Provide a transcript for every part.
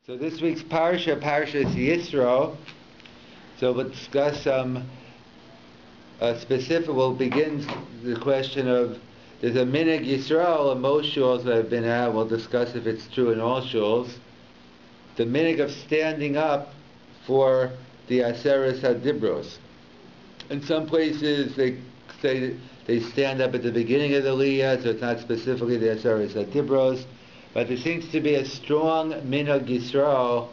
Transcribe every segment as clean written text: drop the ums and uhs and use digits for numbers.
So this week's Parsha is Yisro. So we'll discuss we'll begin the question of, there's a minhag Yisrael in most shuls that I've been at. We'll discuss if it's true in all shuls. The minhag of standing up for the Aseres HaDibros. In some places they say they stand up at the beginning of the Aliyah, so it's not specifically the Aseres HaDibros. But there seems to be a strong minhag Yisrael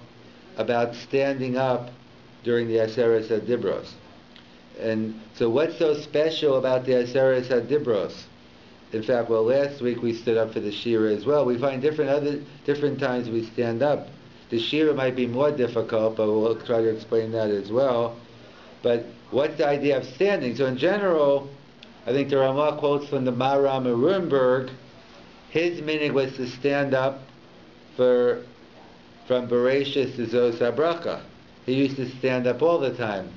about standing up during the Aseres HaDibros. And so what's so special about the Aseres HaDibros? In fact, last week we stood up for the Shira as well. We find different times we stand up. The Shira might be more difficult, but we'll try to explain that as well. But what's the idea of standing? So in general, I think the Ramah quotes from the Maram of Nuremberg. His minhag was to stand up from Bereshis to Zos HaBracha. He used to stand up all the time.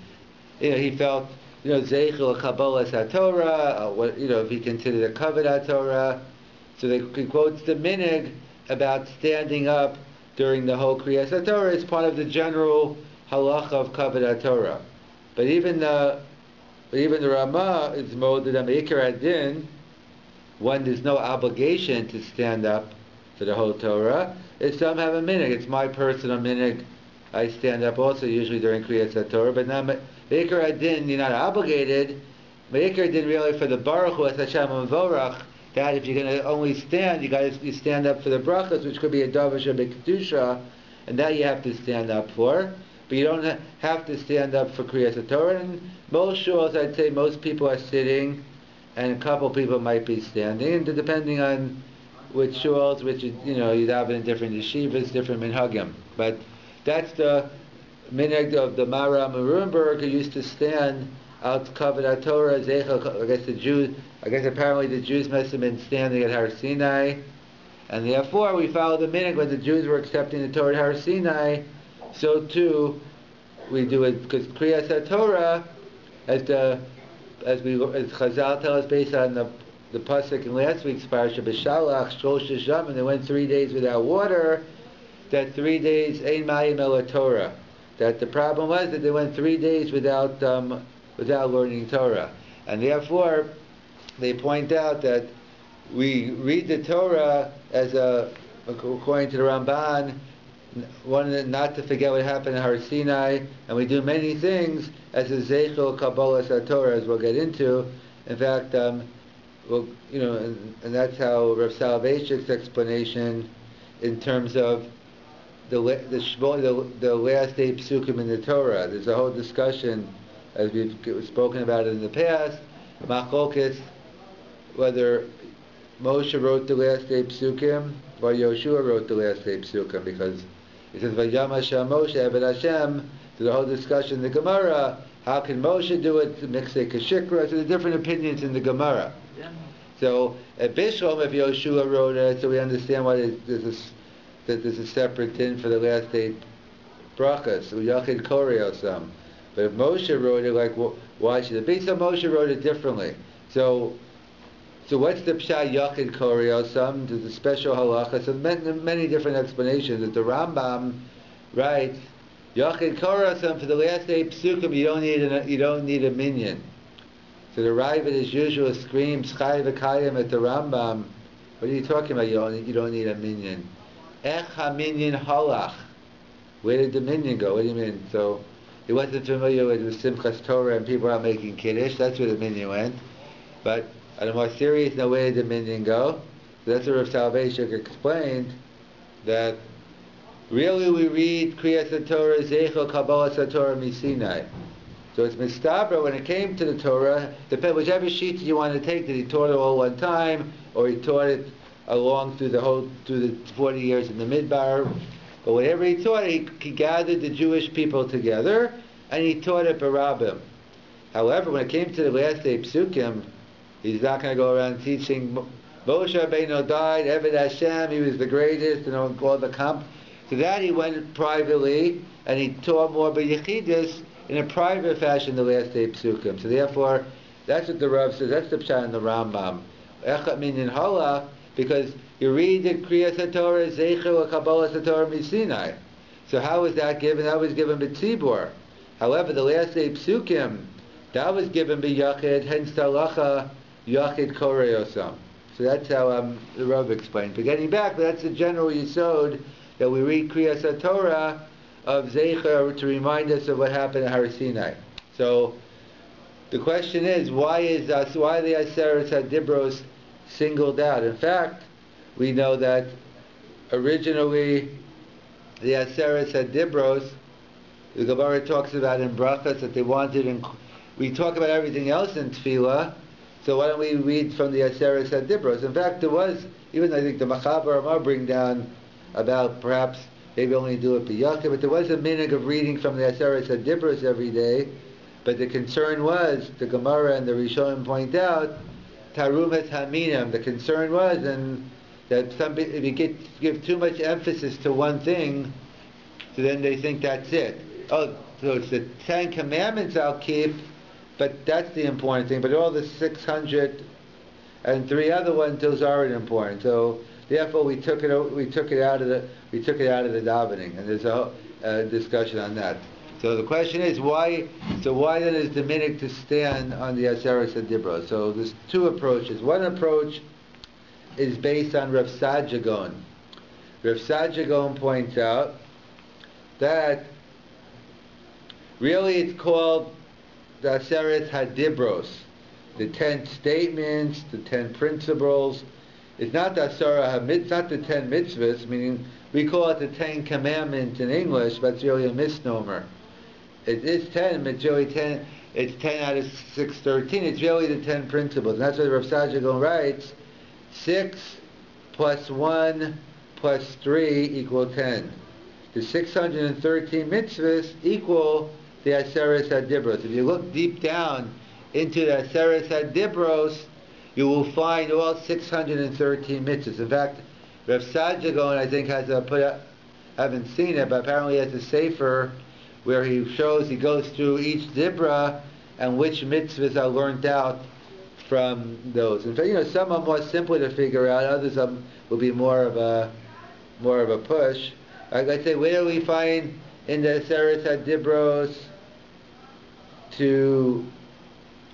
He felt, Zeichel Kabbalas HaTorah, if he considered a Kavod HaTorah. So he quotes the minhag about standing up during the whole Kriyas HaTorah as part of the general halacha of Kavod HaTorah. But even the Ramah is molded on Ikar Adin. One, there's no obligation to stand up for the whole Torah. Some have a minhag. It's my personal minhag. I stand up also usually during Kriyas HaTorah, but now Ikar Adin, you're not obligated. But Ikar Adin really for the Baruch Hu, Hashem Vorach, that if you're going to only stand, you stand up for the brachas, which could be a Davash or Kedusha, and that you have to stand up for. But you don't have to stand up for Kriyas HaTorah. And most shuls, I'd say most people are sitting, and a couple people might be standing, and depending on which shuls, you'd have in different yeshivas, different minhagim. But that's the minhag of the Maram of Nuremberg, who used to stand out Kavod HaTorah, Zeichel. I guess apparently the Jews must have been standing at Har Sinai, and therefore we follow the minhag when the Jews were accepting the Torah at Har Sinai. So too we do it, because Kriyas HaTorah, as Chazal tell us based on the pasuk in last week's parsha, B'Shalach Shlosh Yamim, and they went 3 days without water. That 3 days Ein Mayim Ela Torah. That the problem was that they went 3 days without learning Torah, and therefore they point out that we read the Torah as according to the Ramban, not to forget what happened at Har Sinai, and we do many things as a Zeichel Kabbalas HaTorah, as we'll get into. In fact, and that's how Rav Soloveitchik's explanation in terms of the last 8 psukim in the Torah. There's a whole discussion, as we've spoken about it in the past, Machlokes, whether Moshe wrote the last 8 psukim or Yoshua wrote the last 8 psukim, because it says, Vayam Hashem Moshe Eved Hashem. So the whole discussion in the Gemara, how can Moshe do it? Miksei Kashikra. So the different opinions in the Gemara. Yeah. So at Bishlam, if Yoshua wrote it, so we understand why there's a separate din for the last 8 brachas. So Yachid Koreosam. But if Moshe wrote it, why should it be? So Moshe wrote it differently. So what's the pshat Yachid Koreosam? There's a special halacha. So many different explanations. That the Rambam writes, Yachid Koreosam, for the last 8 psukim you don't need a minyan. So the Rabbi as usual screams Chai v'Kayim at the Rambam. What are you talking about? You don't need a minyan. Ech ha-minyan halach. Where did the minyan go? What do you mean? So he wasn't familiar with the Simchas Torah and people are making Kiddush. That's where the minyan went. But on a more serious note, where did the minyan go? So that's what Rav Soloveitchik explained, that really we read Kriyas HaTorah, Zeichel Kabbalas HaTorah Misinai. So it's mistabra when it came to the Torah, whichever sheet you want to take, that he taught it all one time, or he taught it along through the 40 years in the Midbar. But whatever he taught, he gathered the Jewish people together, and he taught it barabim. However, when it came to the last 8 psukim, he's not going to go around teaching Moshe Rabbeinu died, Eved Hashem, he was the greatest, all the comp. So that he went privately, and he taught more by Yechidus in a private fashion the last 8 psukim. So therefore, that's what the Rav says, that's the pshat in the Rambam. Echat minyan hala, because you read the Kriyas HaTorah, Zeichel Kabbalas HaTorah Misinai. So how was that given? That was given b'tzibur. However, the last 8 psukim, that was given b'yachid, hence the halacha yachid koreyosam. So that's how the Rabbi explained. But getting back, that's the general yisod that we read Kriyas HaTorah of Zecher to remind us of what happened at Har Sinai. So the question is, why the Aseret HaDibros singled out? In fact, we know that originally the Aseret HaDibros, the Gemara talks about in Brachas that they wanted, we talk about everything else in Tefillah, so why don't we read from the Aseret HaDibros? In fact, there was, even I think the Machaber Amar bring down about perhaps maybe only do it b'yachid, but there was a minhag of reading from the Aseret HaDibros every day, but the concern was, the Gemara and the Rishonim point out, Tarumas Haminam, the concern was, and that if you give too much emphasis to one thing, so then they think that's it. Oh, so it's the 10 Commandments I'll keep, but that's the important thing. But all the 603 other ones, those aren't important. So therefore, we took it out of the davening, and there's a discussion on that. So the question is why? So why then is the minhag to stand on the Aseret HaDibros? So there's 2 approaches. One approach is based on Rav Sajagon. Rav Sajagon points out that really it's called the Aseret HaDibros, the 10 statements, the 10 principles. It's not the it's not the 10 mitzvahs, meaning we call it the 10 commandments in English, but it's really a misnomer. It is 10, but it's really 10. It's 10 out of 613. It's really the 10 principles, and that's what Rav Sajagon writes. 6 plus 1 plus 3 equal 10. The 613 mitzvahs equal the Aseret HaDibros. If you look deep down into the Aseret HaDibros, you will find all 613 mitzvahs. In fact, Rav Sajagon, I think, has I haven't seen it, but apparently has a sefer where he goes through each dibra and which mitzvahs are learned out from those. In fact, some are more simple to figure out, others will be more of a push. Like I say, where do we find in the Aseret HaDibros to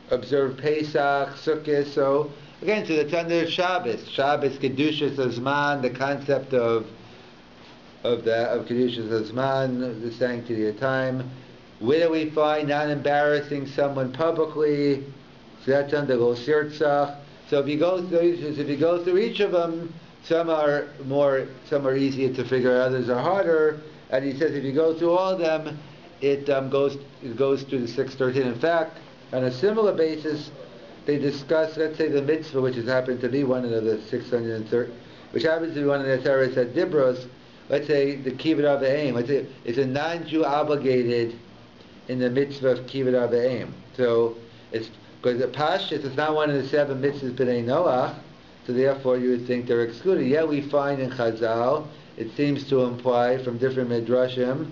observe Pesach, Sukkot? So again, so it's under Shabbos. Shabbos, Kedushas Hazman, the concept of Kedushas Hazman, the sanctity of time. Where do we find not embarrassing someone publicly? So that's under Lo Sirtzach. So if you go through each of them, some are easier to figure out, others are harder. And he says if you go through all of them, it goes through the 613. In fact, on a similar basis, they discuss, let's say, the mitzvah, which has happened to be one of the 630, which happens to be one of the Aseret HaDibros. Let's say the Kibbud Avayim. Let's say it's a non-Jew obligated in the mitzvah of Kibbud Avayim. So it's because the PARSHA, it's not one of the 7 mitzvahs b'nei Noach, so therefore you would think they're excluded. Yet we find in Chazal, it seems to imply from different midrashim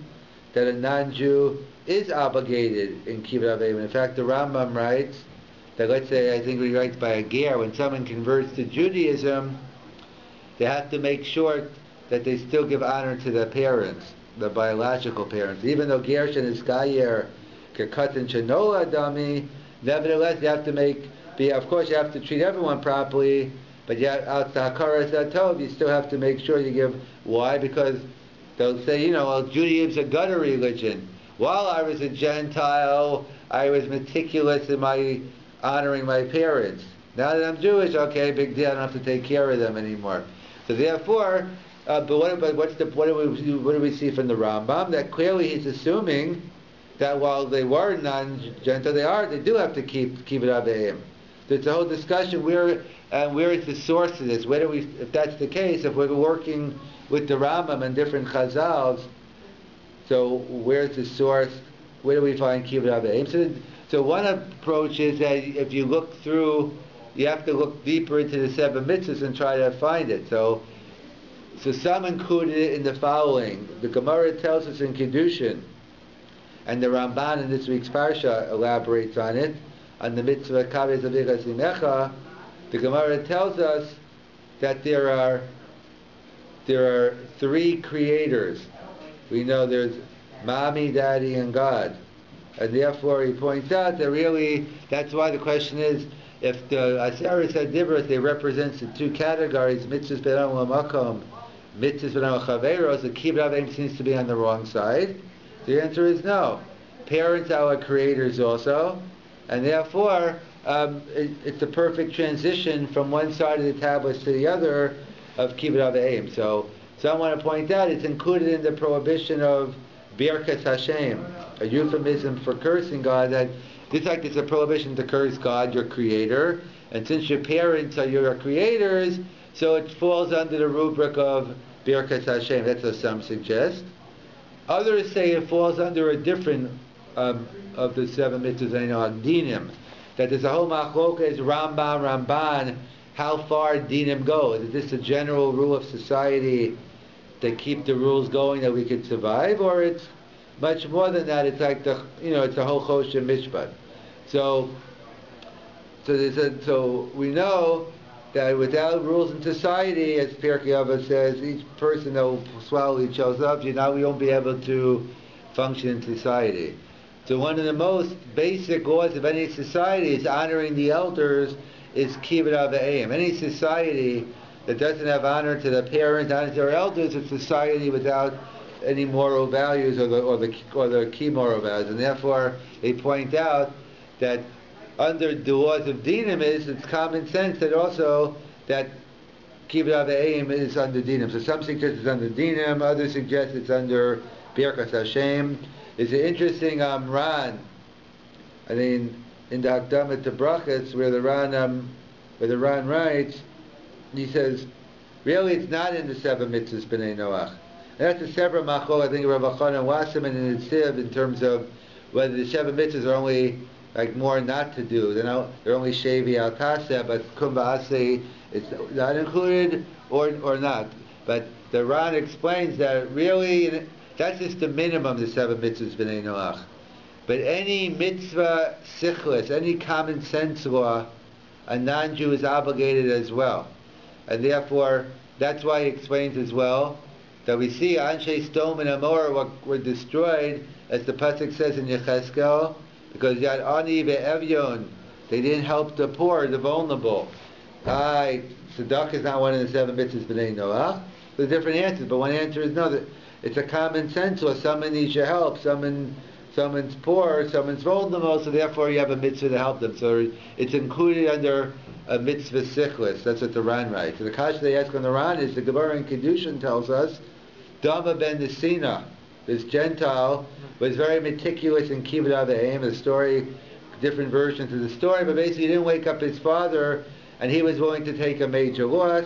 that a non-Jew is obligated in Kibbud Avayim. In fact, the Rambam writes that, let's say, I think he writes by a ger, when someone converts to Judaism, they have to make sure that they still give honor to their parents, the biological parents. Even though Gershon is Gayer, Kekatan Shenola Dami, nevertheless, you have to of course, you have to treat everyone properly, but yet, out to Hakaras Atov, you still have to make sure you give. Why? Because they'll say, well, Judaism's a gutter religion. While I was a Gentile, I was meticulous in my honoring my parents. Now that I'm Jewish, okay, big deal, I don't have to take care of them anymore. So therefore, what do we see from the Rambam? That clearly he's assuming that while they were non-Gentile, they do have to keep it Avayim. So it's a whole discussion where is the source of this? Where do we, if that's the case, if we're working with the Rambam and different Chazals, so where's the source? Where do we find Kibbud Avayim? So one approach is that if you look through, you have to look deeper into the 7 mitzvahs and try to find it. So some included it in the following. The Gemara tells us in Kiddushin, and the Ramban in this week's Parsha elaborates on it, on the mitzvah Kaveh Zavicha Simecha. The Gemara tells us that there are 3 creators. we know there's mommy, daddy, and God. And therefore he points out that really, that's why the question is, if the Aseres HaDibros, they represent the two categories, mitzvahs b'nam u'makom, mitzvahs b'nam u'chaveros, the kibbutz aim seems to be on the wrong side. The answer is no. Parents are our creators also, and therefore it's a perfect transition from one side of the tablets to the other of kibbutz aim. So I want to point out it's included in the prohibition of Birkas Hashem, a euphemism for cursing God, that just like it's a prohibition to curse God, your creator, and since your parents are your creators, so it falls under the rubric of Birkas Hashem. That's what some suggest. Others say it falls under a different of the seven mitzvahs, dinim, that there's a whole machlokas, Ramban, how far dinim go. Is this a general rule of society to keep the rules going that we could survive, or it's much more than that? It's like it's a whole choshen mishpat. So we know that without rules in society, as Pirkei Avos says, each person that will swallow each other's up, we won't be able to function in society. So one of the most basic laws of any society is honoring the elders, is kibbutz avim. Any society that doesn't have honor to the parents, honor to their elders, is a society without any moral values or the key moral values. And therefore, they point out that under the laws of dinim it's common sense that also that kibbutz avim is under dinim. So some suggest it's under dinim, others suggest it's under Birkas Hashem. There's an interesting Ran, I mean, in the Hakdamat to Brachas, where the Ran writes, he says, really it's not in the seven mitzvahs b'nei Noach. And that's a separate machol, I think, Rav Chanan Wasserman and Nitziv, in terms of whether the seven mitzvahs are only like more not to do. They're only shevi al taseh, but kum ba'aseh, it's not included or not. But the Ran explains that really that's just the minimum, the seven mitzvahs b'nei Noach. But any mitzvah sichlis, any common sense law, a non-Jew is obligated as well. And therefore, that's why he explains as well that we see Anshe Sdom and Amor were destroyed, as the pasuk says in Yecheskel, because Yad Ani ve'Evyon, they didn't help the poor, the vulnerable. Tzedakah is not one of the seven mitzvahs b'nei Noach. There's different answers, but one answer is no. That it's a common sense law. Someone needs your help. Someone's poor. Someone's vulnerable. So therefore, you have a mitzvah to help them. So it's included under a mitzvah sichlis. That's what the Ran writes. So the kasha they ask on the Ran is the Gemara in Kedushin tells us, Dama ben Nesina, this Gentile, was very meticulous in kibbutz avim. The story, different versions of the story, but basically he didn't wake up his father, and he was willing to take a major loss.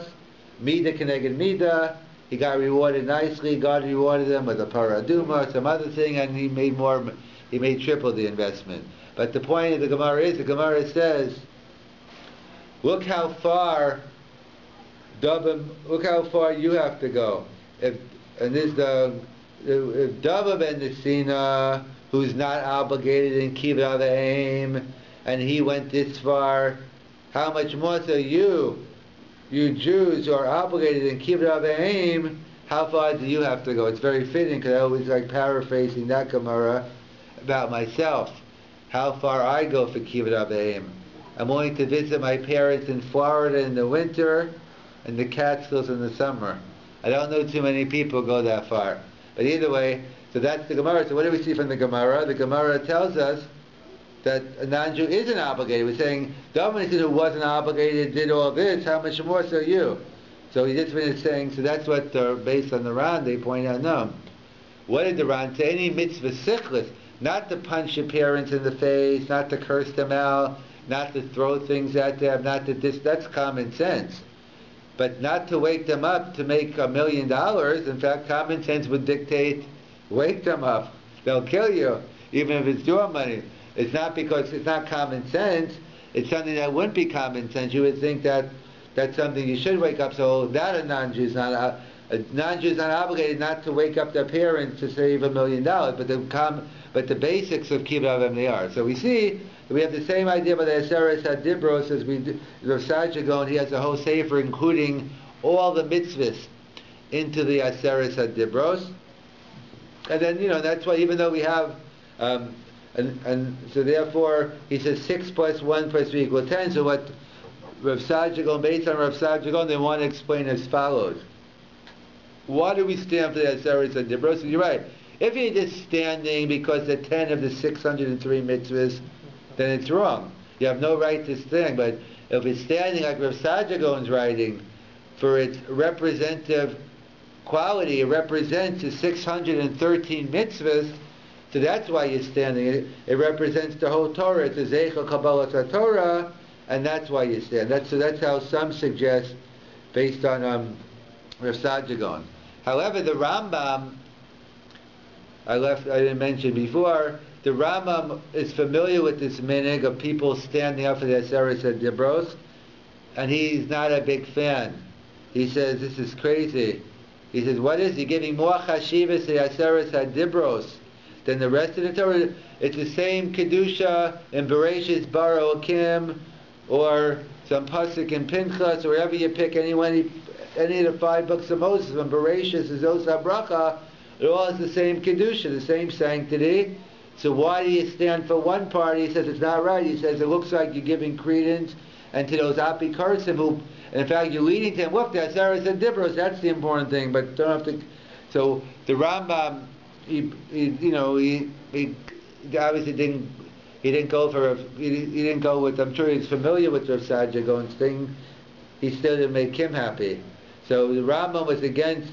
Mida keneged mida. He got rewarded nicely. God rewarded him with a paraduma, some other thing, and he made triple the investment. But the point of the Gemara is, the Gemara says, look how far you have to go. If Dava ben Nesina, who's not obligated in kibbutz avim, and he went this far, how much more so you Jews who are obligated in kibbutz avim, how far do you have to go? It's very fitting, because I always like paraphrasing that Gemara about myself. How far I go for kibbutz avim. I'm willing to visit my parents in Florida in the winter and the Catskills in the summer. I don't know too many people go that far. But either way, so that's the Gemara. So what do we see from the Gemara? The Gemara tells us that a non-Jew isn't obligated. We're saying, the Dominant who wasn't obligated did all this, how much more so you? So he just finished saying, so that's what, based on the Ran, they point out, no. What did the Ran say? Any mitzvah sichlis, not to punch your parents in the face, not to curse them out, not to throw things at them, not to that's common sense. But not to wake them up to make $1 million. In fact, common sense would dictate, wake them up. They'll kill you, even if it's your money. It's not because it's not common sense. It's something that wouldn't be common sense. You would think that that's something you should wake up. So that a non-Jew is not obligated not to wake up their parents to save $1 million. But the basics of kibbutz avim they are. So we see we have the same idea by the Aseres HaDibros as we do. Rav Sajja Gaon, he has a whole sefer including all the mitzvahs into the Aseres HaDibros. And then, that's why even though we have, and so therefore, he says 6 plus 1 plus 3 equals 10. So what Rav Sajagon, based on Rav Sajagon, they want to explain as follows. Why do we stand for the Aseres HaDibros? So you're right. If you're just standing because the 10 of the 603 mitzvahs, then it's wrong. You have no right to stand. But if it's standing like Rav Sajagon's writing, for its representative quality, it represents the 613 mitzvahs, so that's why you're standing. It represents the whole Torah. It's a Zeichel Kabbalas HaTorah, and that's why you stand. So that's how some suggest, based on Rav Sajagon. However, the Rambam, I didn't mention before, the Rambam is familiar with this minhag of people standing up for the Aseres HaDibros, and he's not a big fan. He says, this is crazy. He says, what is he giving more chashivas to the Aseres HaDibros than the rest of the Torah? It's the same Kedusha in Bereshis Bara Okim, or some pasuk in Pinchas, or wherever you pick any of the 5 books of Moses, from Bereshis to Zos HaBracha, it all has the same Kedusha, the same sanctity. So why do you stand for one party? He says it's not right. He says it looks like you're giving credence and to those apikarsim who, and in fact, you're leading to him. Look, that's Aseres HaDibros. That's the important thing. But don't have to. So the Rambam, he obviously didn't. He didn't go for. He didn't go with. I'm sure he's familiar with Rav Sajagon's thing. He still didn't make him happy. So the Rambam was against.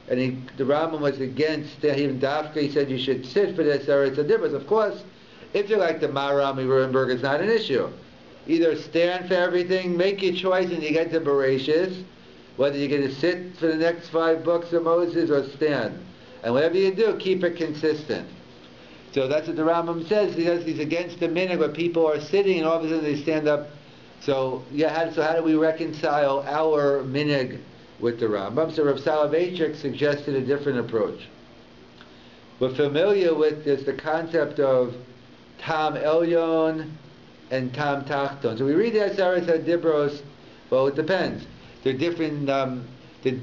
The Rambam was against even Dafka. He said you should sit for the Aseres HaDibros. Of course, if you're like the Maharam Rurenberg, it's not an issue. Either stand for everything, make your choice, and you get to Bereshis, whether you're going to sit for the next 5 books of Moses or stand. And whatever you do, keep it consistent. So that's what the Rambam says. He's against the minhag where people are sitting and all of a sudden they stand up. So how do we reconcile our minhag with the Rambam? So Rav Soloveitchik suggested a different approach. We're familiar with the concept of Tam Elyon and Tam Tachton. So we read the Aseres HaDibros, well, it depends. They're different, the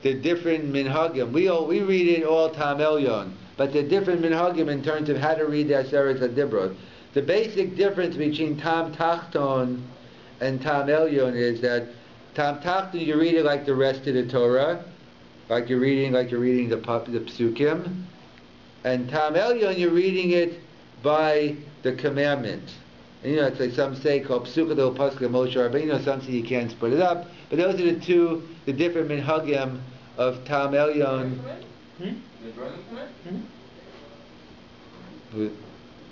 different minhagim. We read it all Tam Elyon, but they're different minhagim in terms of how to read the Aseres HaDibros. The basic difference between Tam Tachton and Tam Elyon is that Tam Tachton, you read it like the rest of the Torah, like you're reading the Psukim, and Tam Elyon, you're reading it by the commandments. And it's like some say called Psuka del Pascha Moshe Rabbeinu. Some say you can't split it up. But those are the different minhagim of Tam Elyon.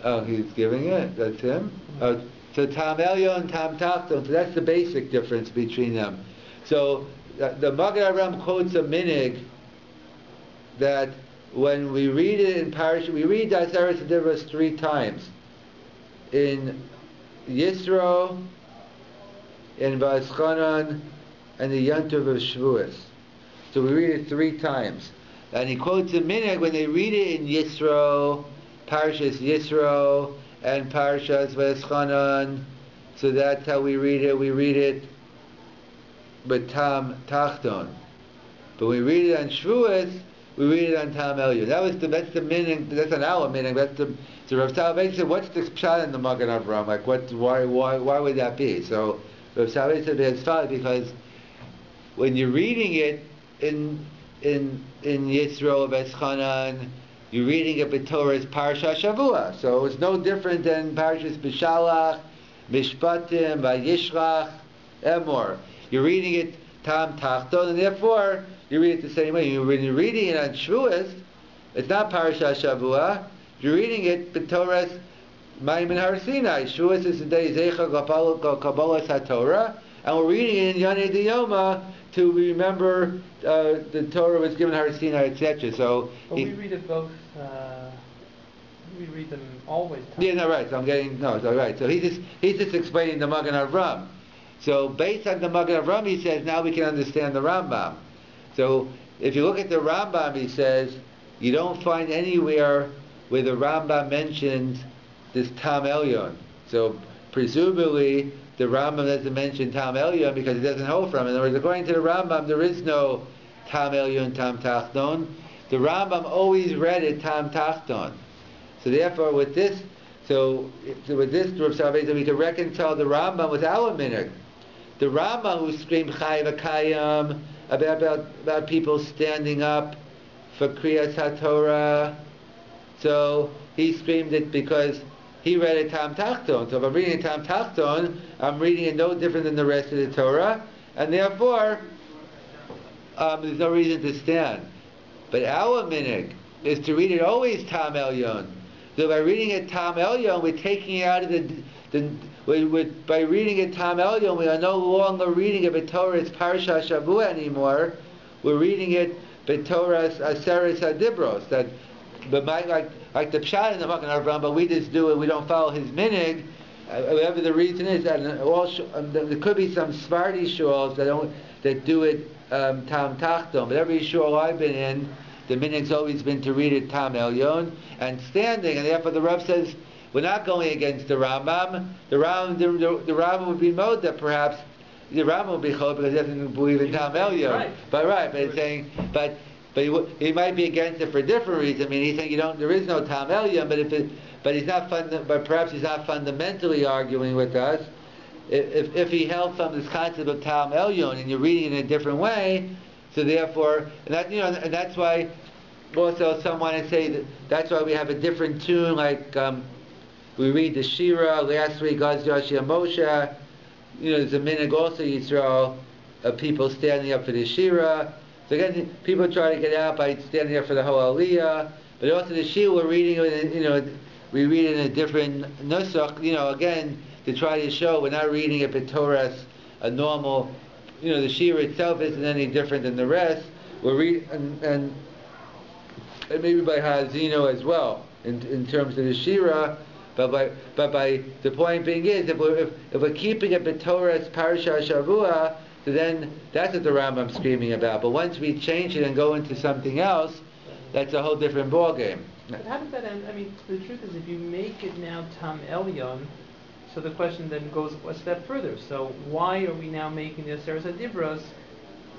Oh, he's giving it. That's him. So Tam Elyon, Tam Tachton. So that's the basic difference between them. So the Magen Avraham quotes a minhag that when we read it in PARSHA, we read the Aseres HaDibros 3 times. In Yisro, in Va'eschanan, and the Yontiv of Shavuos. So we read it 3 times. And he quotes a minhag when they read it in Yisro, Parshas Yisro, and Parshas Va'eschanan. So that's how we read it. We read it with Tam Tachton. But we read it on Shavuos, we read it on Tam Elyon. That's the minhag. That's an our minhag. So Rav Soloveitchik said, what's the pshat in the Magen Avraham? Like, why would that be? So Rav Soloveitchik said it's valid because when you're reading it in Yisro V'eschanan, you're reading it b'Torah's Parsha Shavua. So it's no different than Parshas B'Shalach, Mishpatim, Vayishlach, Emor. You're reading it Tam Tachton, and therefore you read it the same way. When you're reading it on Shavuos, it's not Parsha Shavua. You're reading it b'Torah's Maimin Har Sinai. Shavuos is the day Zeicha Kabbalas HaTorah, and we're reading it in Yanei Diyoma to remember the Torah was given Har Sinai, etc. So we read it both. We read them always. Yeah, no, right. So right. So he's just explaining the Magen Avraham. So based on the Magen Avraham, he says now we can understand the Rambam. So if you look at the Rambam, he says you don't find anywhere where the Rambam mentions this Tam Elyon. So presumably the Rambam doesn't mention Tam Elyon because he doesn't hold from it. In other words, according to the Rambam, there is no Tam Elyon, Tam Tachton. the Rambam always read it Tam Tachton. So therefore, with this, with this Rav Selevan, we can reconcile the Rambam with our minhag. The Rambam who screamed Chai V'Kayam about people standing up for Kriyas HaTorah, so he screamed it because he read it Tam Tachton. So if I'm reading it Tam Tachton, I'm reading it no different than the rest of the Torah, and therefore there's no reason to stand. But our minhag is to read it always Tam Elyon. So by reading it Tam Elyon, we're taking it out of by reading it Tam Elyon, we are no longer reading it B'Torah it's PARSHA Shavua anymore. We're reading it B'Torah Aseres Adibros. That, but like the Pshat in the Magen Avraham, but we just do it. We don't follow his minhag. Whatever the reason is, and there could be some Sephardi shuls that do it Tam Tachton. But every shul I've been in, the minhag's always been to read it Tam Elyon and standing, and therefore the Rav says we're not going against the Rambam. The Rambam would be mode that perhaps the Rambam would be chol because he doesn't believe in Tam Elyon. Right. But it's saying, but he might be against it for a different reason. I mean, he's saying there is no Tam Elyon, but he's not but perhaps he's not fundamentally arguing with us. If he held from this concept of Tam Elyon and you're reading it in a different way, so therefore, and that's why also some want to say that's why we have a different tune, like we read the Shira last week, Gaz Yoshia Moshe. There's a minhag also Yisro of people standing up for the Shira. So again, people try to get out by standing up for the whole Aliyah. But also the Shira, we're reading it, we read it in a different nusach. Again, to try to show we're not reading it B'Torah a normal. The Shira itself isn't any different than the rest. We're reading and maybe by Hazino as well in terms of the Shira. But by the point being is if we're keeping it B'Torah Parsha Shavua, so then that's what the Rambam's screaming about. But once we change it and go into something else, that's a whole different ballgame. But how does that end? I mean, the truth is, if you make it now Tam Elyon, so the question then goes a step further. So why are we now making the Aseres Adibros?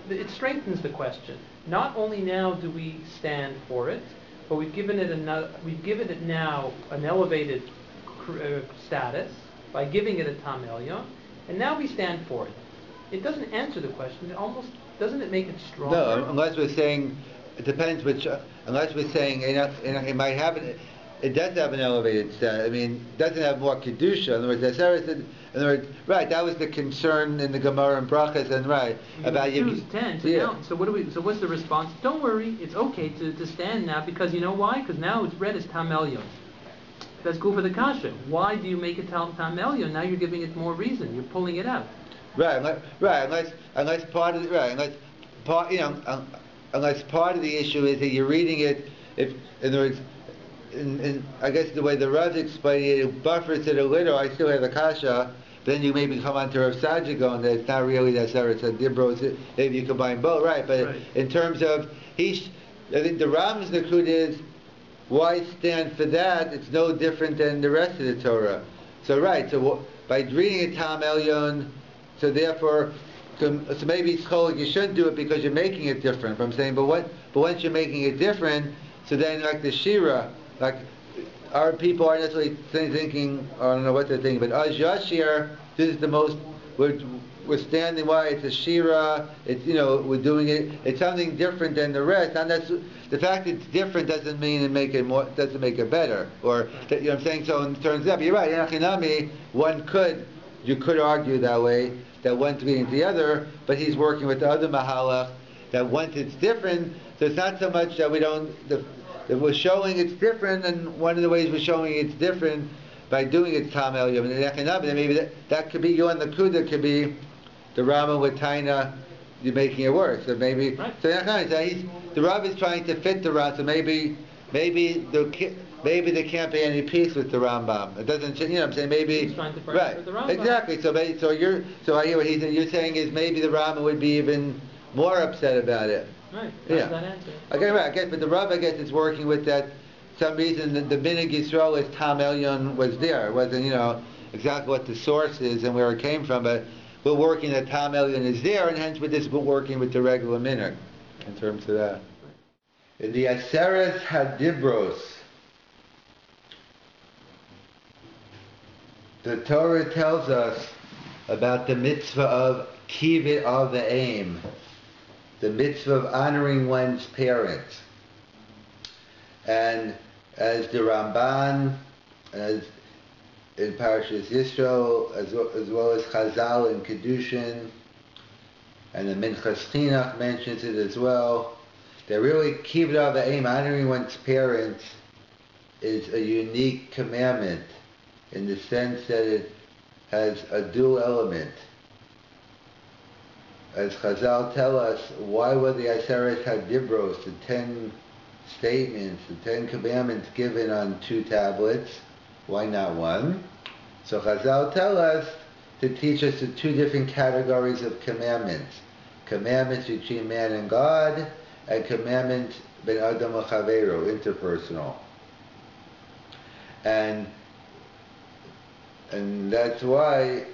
It strengthens the question. Not only now do we stand for it, but we've given it now an elevated status by giving it a Tam Elyon, and now we stand for it. It doesn't answer the question. Doesn't it make it stronger? No, unless we're saying it depends which. Unless we're saying it might have it does have an elevated status. I mean, it doesn't have more kedusha. In other words, right? That was the concern in the Gemara and Brachas, and right about you. Choose 10. So now, so what's the response? Don't worry, it's okay to stand now because you know why? Because now it's read as Tam Elyon. That's cool for the kasha. Why do you make it Tam Elyon? Now you're giving it more reason. You're pulling it out. Unless part of the issue is that you're reading it. In other words, I guess the way the Rav explained it buffers it a little. I still have the kasha. Then you maybe come on to Rav Sajik on that it's not really that Sarah said Dibros. Maybe you combine both, right? But right. In terms of I think the Ram's Nakud is why stand for that? It's no different than the rest of the Torah. So right. So by reading it Tam Elyon, so therefore, so maybe it's called you shouldn't do it because you're making it different. I'm saying, but once you're making it different, so then like the Shira. Like, our people aren't necessarily thinking, I don't know what they're thinking, but as Yashir, this is the most, we're standing by, it's a Shira, it's, we're doing it, it's something different than the rest, and that's, the fact it's different doesn't mean doesn't make it better, or, you know what I'm saying, so in terms of, you're right, in Achinami, you could argue that way, that one's leading to the other, but he's working with the other Mahalach, that once it's different, so it's not so much that that we're showing it's different, and one of the ways we're showing it's different by doing it Tam Elyon. And maybe that could be you and the Kuda could be the Rama with Taina, you're making it worse. So maybe right. So the Rav is trying to fit the Rambam. So maybe there can't be any peace with the Rambam. It doesn't. You know what I'm saying? Maybe he's trying to right. With the Rambam. Exactly. So I hear what you're saying is maybe the Rambam would be even more upset about it. Right. Yeah. That answer. Okay, right. I guess, but the Rav, I guess, is working with that. Some reason the minhag Yisro is Tam Elyon was there. It wasn't, exactly what the source is and where it came from, but we're working that Tam Elyon is there, and hence we're working with the regular minhag in terms of that. In the Aseret Hadibros, the Torah tells us about the mitzvah of kivit of the aim, the mitzvah of honoring one's parents. And as the Ramban, as in PARSHA Yisro, as well as Chazal and Kedushin, and the Minchas Chinuch mentions it as well, that really kivut av ha'em, honoring one's parents, is a unique commandment in the sense that it has a dual element. As Chazal tell us, why were the Aseret HaDibros, the 10 statements, the 10 commandments given on 2 tablets? Why not 1? So Chazal tell us to teach us the 2 different categories of commandments. Commandments between man and God, and commandments ben adam l'chaveiro, interpersonal. And that's why,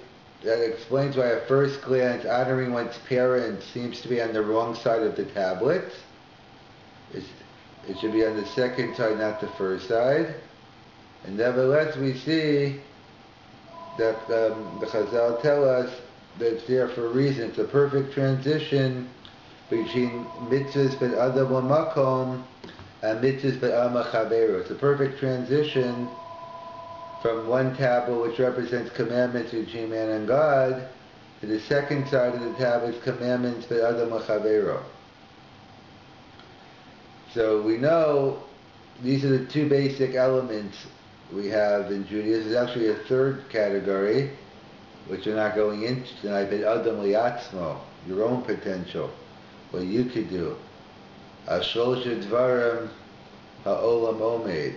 that explains why at first glance honoring one's parents seems to be on the wrong side of the tablets. It should be on the second side, not the first side. And nevertheless we see that the Chazal tell us that it's there for a reason. It's a perfect transition between mitzvahs ben adam l'makom and mitzvahs ben adam l'chaveiro. It's a perfect transition from one tablet, which represents commandments between man and God, to the second side of the tablet, commandments ben adam l'chaveiro. So we know these are the 2 basic elements we have in Judaism. There's actually a 3rd category, which we're not going into tonight, ben adam liatzmo, your own potential, what you could do. Ashlosha dvarim ha'olam omed.